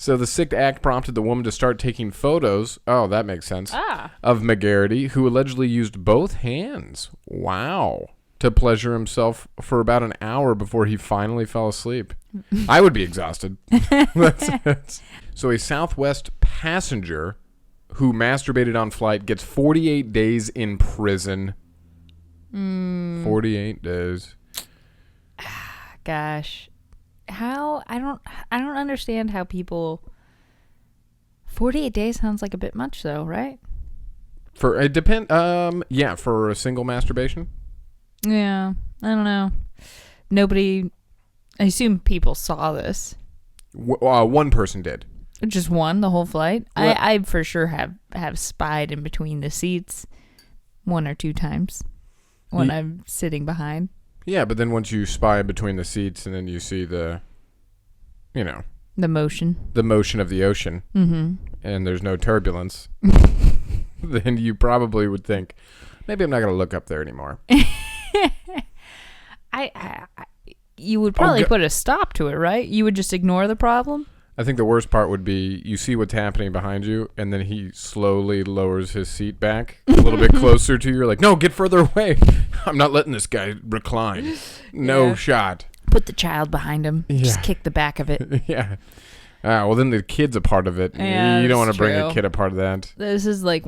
So the sick act prompted the woman to start taking photos. Oh, that makes sense. Of McGarity, who allegedly used both hands. Wow. To pleasure himself for about an hour before he finally fell asleep. I would be exhausted. So a Southwest passenger who masturbated on flight gets 48 days in prison. 48 days. Gosh. How I don't understand how people 48 days sounds like a bit much though, right? For a single masturbation? Yeah, I don't know. Nobody, I assume people saw this. One person did. Just one the whole flight? Well, I for sure have spied in between the seats one or two times when I'm sitting behind. Yeah, but then once you spy between the seats and then you see the motion of the ocean, and there's no turbulence, then you probably would think, maybe I'm not going to look up there anymore. You would probably put a stop to it, right? You would just ignore the problem? I think the worst part would be you see what's happening behind you, and then he slowly lowers his seat back a little bit closer to you. You're like, no, get further away. I'm not letting this guy recline. No shot. Put the child behind him. Yeah. Just kick the back of it. Yeah. Well, then the kid's a part of it. Yeah, you don't want to bring a kid a part of that. This is like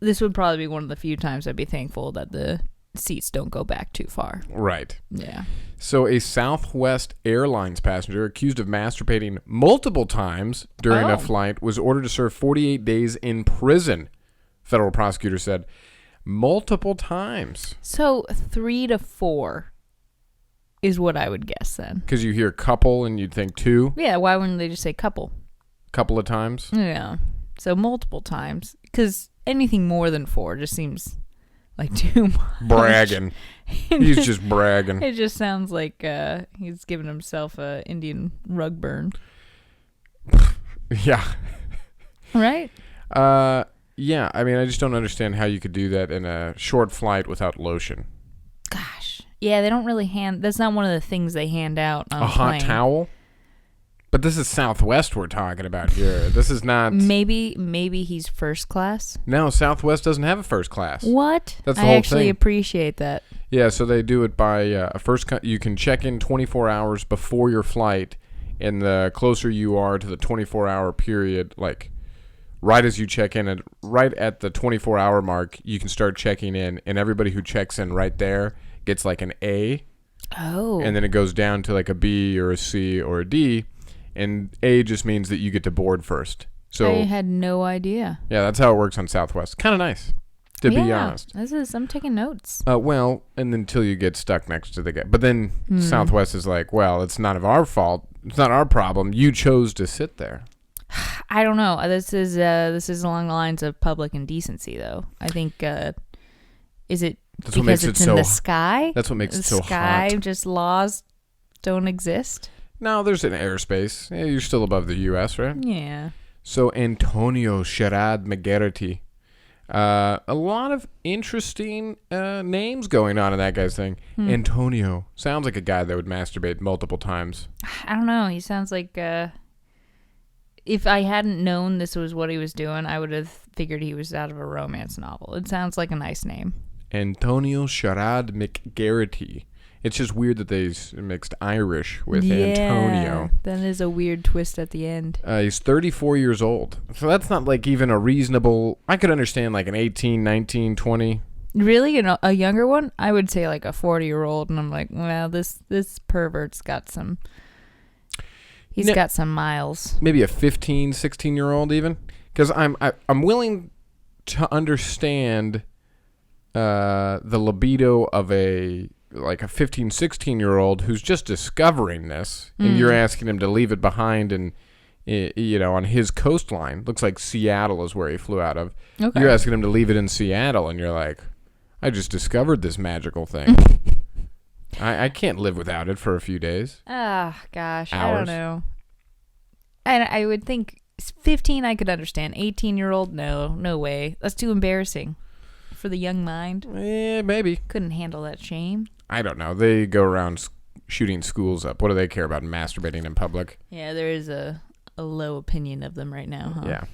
this would probably be one of the few times I'd be thankful that the seats don't go back too far. Right. Yeah. So a Southwest Airlines passenger accused of masturbating multiple times during a flight was ordered to serve 48 days in prison, federal prosecutor said. Multiple times. So 3 to 4 is what I would guess then. Because you hear couple and you'd think 2. Yeah, why wouldn't they just say couple? Couple of times? Yeah. So multiple times. Because anything more than 4 just seems like too much. Bragging. He's just bragging. It just sounds like he's giving himself a Indian rug burn. Yeah. Right? Yeah. I mean, I just don't understand how you could do that in a short flight without lotion. Gosh. Yeah, they don't really that's not one of the things they hand out on a plane. Hot towel? But this is Southwest we're talking about here. This is not... Maybe he's first class. No, Southwest doesn't have a first class. What? That's the whole thing. I actually appreciate that. Yeah, so they do it by you can check in 24 hours before your flight, and the closer you are to the 24-hour period, like right as you check in, and right at the 24-hour mark, you can start checking in, and everybody who checks in right there gets like an A. Oh. And then it goes down to like a B or a C or a D. And A just means that you get to board first. So I had no idea. Yeah, that's how it works on Southwest. Kind of nice, to be honest. I'm taking notes. Well, and until you get stuck next to the guy. But then Southwest is like, well, it's not our fault. It's not our problem. You chose to sit there. I don't know. This is along the lines of public indecency, though. I think, is it that's because it's in the sky? That's what makes it so hot. The sky, just laws don't exist? No, there's an airspace. Yeah, you're still above the U.S., right? Yeah. So Antonio Sherrod McGarity. A lot of interesting names going on in that guy's thing. Antonio. Sounds like a guy that would masturbate multiple times. I don't know. He sounds like... if I hadn't known this was what he was doing, I would have figured he was out of a romance novel. It sounds like a nice name. Antonio Sherrod McGarity. It's just weird that they mixed Irish with Antonio. That is a weird twist at the end. He's 34 years old. So that's not like even a reasonable... I could understand like an 18, 19, 20. Really? A younger one? I would say like a 40-year-old. And I'm like, well, this pervert's got some... He's got some miles. Maybe a 15, 16-year-old even. Because I'm willing to understand the libido of a 15, 16-year-old who's just discovering this, and you're asking him to leave it behind and, on his coastline. Looks like Seattle is where he flew out of. Okay. You're asking him to leave it in Seattle, and you're like, I just discovered this magical thing. I can't live without it for a few days. Gosh. Hours. I don't know. And I would think 15 I could understand. 18-year-old, no way. That's too embarrassing for the young mind. Maybe. Couldn't handle that shame. I don't know. They go around shooting schools up. What do they care about masturbating in public? Yeah, there is a a low opinion of them right now, huh? Yeah.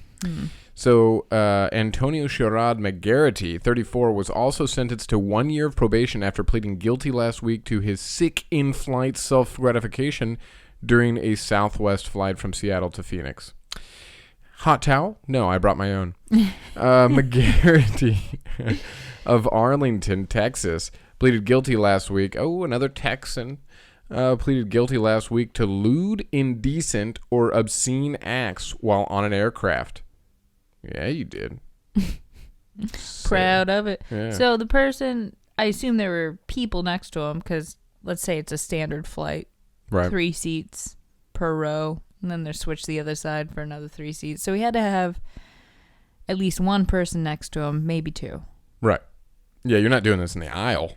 So Antonio Sherrod McGarity, 34, was also sentenced to 1 year of probation after pleading guilty last week to his sick in-flight self-gratification during a Southwest flight from Seattle to Phoenix. Hot towel? No, I brought my own. McGarity of Arlington, Texas, pleaded guilty last week. Oh, another Texan. Pleaded guilty last week to lewd, indecent, or obscene acts while on an aircraft. Yeah, you did. Proud of it. Yeah. So the person, I assume there were people next to him because let's say it's a standard flight. Right. 3 seats per row. And then they're switched to the other side for another 3 seats. So he had to have at least one person next to him, maybe 2. Right. Yeah, you're not doing this in the aisle.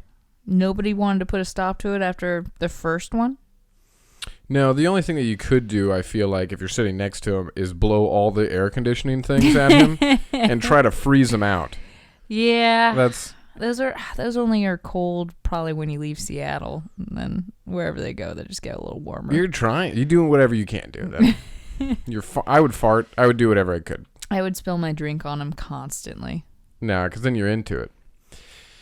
Nobody wanted to put a stop to it after the first one? No, the only thing that you could do, I feel like, if you're sitting next to him, is blow all the air conditioning things at him and try to freeze him out. Yeah. Those only are cold probably when you leave Seattle. And then wherever they go, they just get a little warmer. You're doing whatever you can do. Then. I would fart. I would do whatever I could. I would spill my drink on him constantly. No, because then you're into it.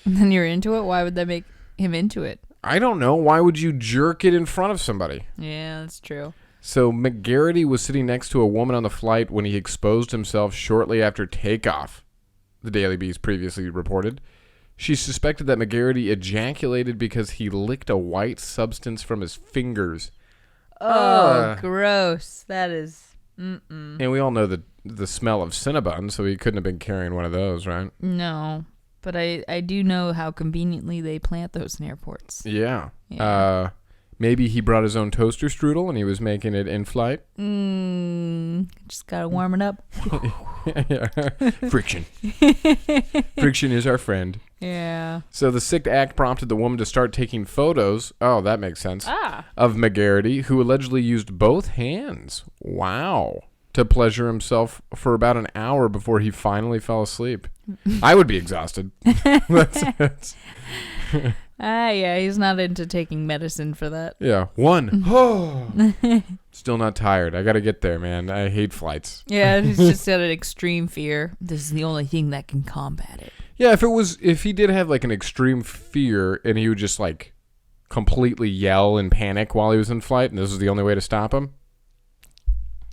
And then you're into it? Why would that make him into it? I don't know. Why would you jerk it in front of somebody? Yeah, that's true. So McGarity was sitting next to a woman on the flight when he exposed himself shortly after takeoff, the Daily Beast previously reported. She suspected that McGarity ejaculated because he licked a white substance from his fingers. Oh, gross. That is... And we all know the smell of Cinnabon, so he couldn't have been carrying one of those, right? No. But I do know how conveniently they plant those in airports. Yeah. Maybe he brought his own toaster strudel and he was making it in flight. Just gotta warm it up. Friction. Friction is our friend. Yeah. So the sick act prompted the woman to start taking photos. Oh, that makes sense. Of McGarity, who allegedly used both hands. Wow. To pleasure himself for about an hour before he finally fell asleep. I would be exhausted. Yeah, he's not into taking medicine for that. Yeah. Still not tired. I got to get there, man. I hate flights. Yeah, he's just got an extreme fear. This is the only thing that can combat it. Yeah, if he did have like an extreme fear and he would just like completely yell and panic while he was in flight and this was the only way to stop him.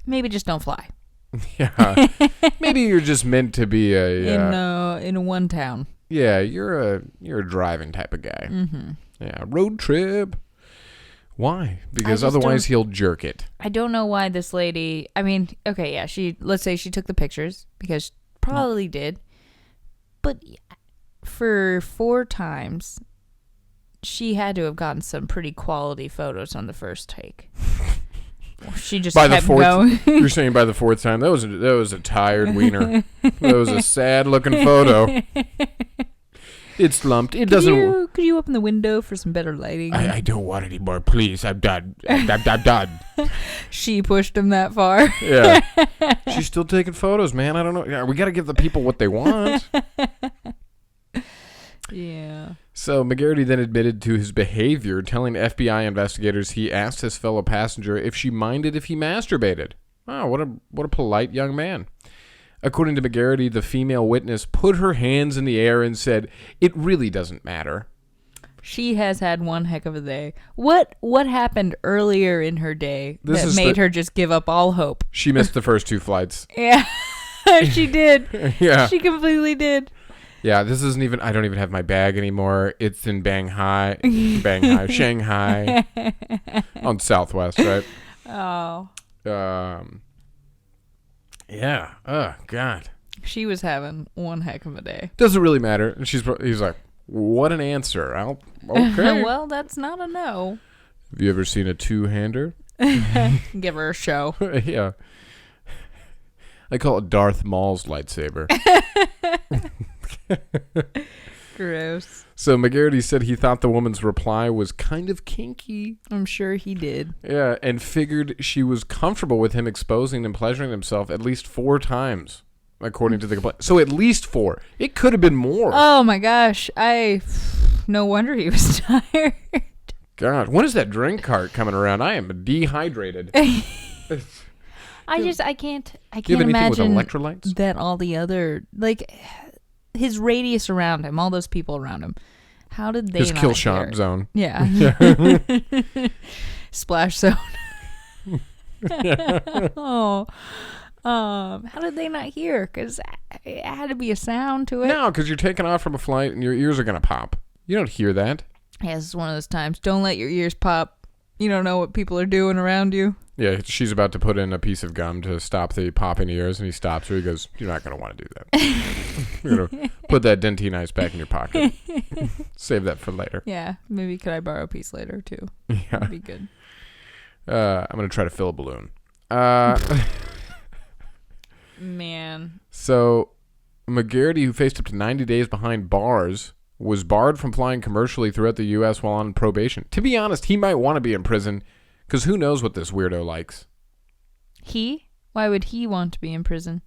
Maybe just don't fly. Yeah. Maybe you're just meant to be in one town. Yeah, you're a driving type of guy. Mm-hmm. Yeah, road trip. Why? Because otherwise he'll jerk it. I don't know why this lady. I mean, okay, yeah. Let's say she took the pictures because probably did, but for 4 times, she had to have gotten some pretty quality photos on the first take. She just kept going. You're saying by the 4th time that was a tired wiener. That was a sad looking photo. It's slumped. It doesn't. Could you open the window for some better lighting? I don't want any more, please. I'm done. I'm done. She pushed him that far. Yeah. She's still taking photos, man. I don't know. We got to give the people what they want. Yeah. So McGarity then admitted to his behavior, telling FBI investigators he asked his fellow passenger if she minded if he masturbated. Oh, what a polite young man. According to McGarity, the female witness put her hands in the air and said, "It really doesn't matter." She has had one heck of a day. What happened earlier in her day that made her just give up all hope? She missed the first 2 flights. Yeah, she did. Yeah. She completely did. Yeah, this isn't even, I don't even have my bag anymore. It's in Shanghai, on Southwest, right? Oh. Yeah. Oh, God. She was having one heck of a day. Doesn't really matter. And he's like, what an answer. Okay. Well, that's not a no. Have you ever seen a 2-hander? Give her a show. Yeah. I call it Darth Maul's lightsaber. Gross. So McGarity said he thought the woman's reply was kind of kinky. I'm sure he did. Yeah, and figured she was comfortable with him exposing and pleasuring himself at least 4 times, according to the complaint. So at least 4. It could have been more. Oh my gosh. No wonder he was tired. God, when is that drink cart coming around? I am dehydrated. I can't Do you have anything imagine with electrolytes? that all the other, like, his radius around him, all those people around him, how did they His not kill hear shot it? zone. Yeah. Splash zone. Oh. How did they not hear? Because it had to be a sound to it. No, because you're taking off from a flight and your ears are going to pop. You don't hear that. Yeah, this is one of those times. Don't let your ears pop. You don't know what people are doing around you. Yeah, she's about to put in a piece of gum to stop the popping ears, and he stops her. He goes, "You're not going to want to do that. You're going to put that dentine ice back in your pocket. Save that for later." Yeah, maybe could I borrow a piece later, too? Yeah. That'd be good. I'm going to try to fill a balloon. Man. So, McGarity, who faced up to 90 days behind bars, was barred from flying commercially throughout the U.S. while on probation. To be honest, he might want to be in prison, because who knows what this weirdo likes. He? Why would he want to be in prison?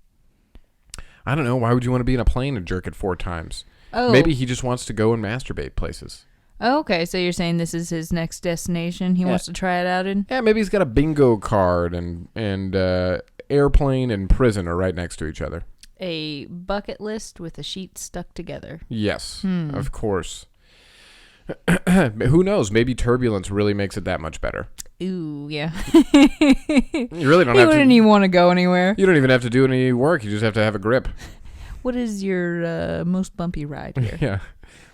I don't know. Why would you want to be in a plane and jerk it 4 times? Oh. Maybe he just wants to go and masturbate places. Oh, okay, so you're saying this is his next destination he wants to try it out in? Yeah, maybe he's got a bingo card and airplane and prison are right next to each other. A bucket list with a sheet stuck together. Yes, of course. Who knows? Maybe turbulence really makes it that much better. Ooh, yeah. You really don't He have to. wouldn't even want to go anywhere. You don't even have to do any work. You just have to have a grip. What is your most bumpy ride here? Yeah.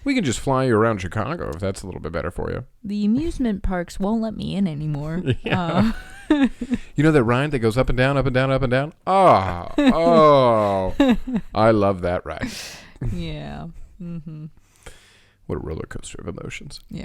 We can just fly you around Chicago if that's a little bit better for you. The amusement parks won't let me in anymore. Yeah. You know that ride that goes up and down, up and down, up and down? Oh, I love that ride. Yeah. Mm-hmm. What a roller coaster of emotions. Yeah.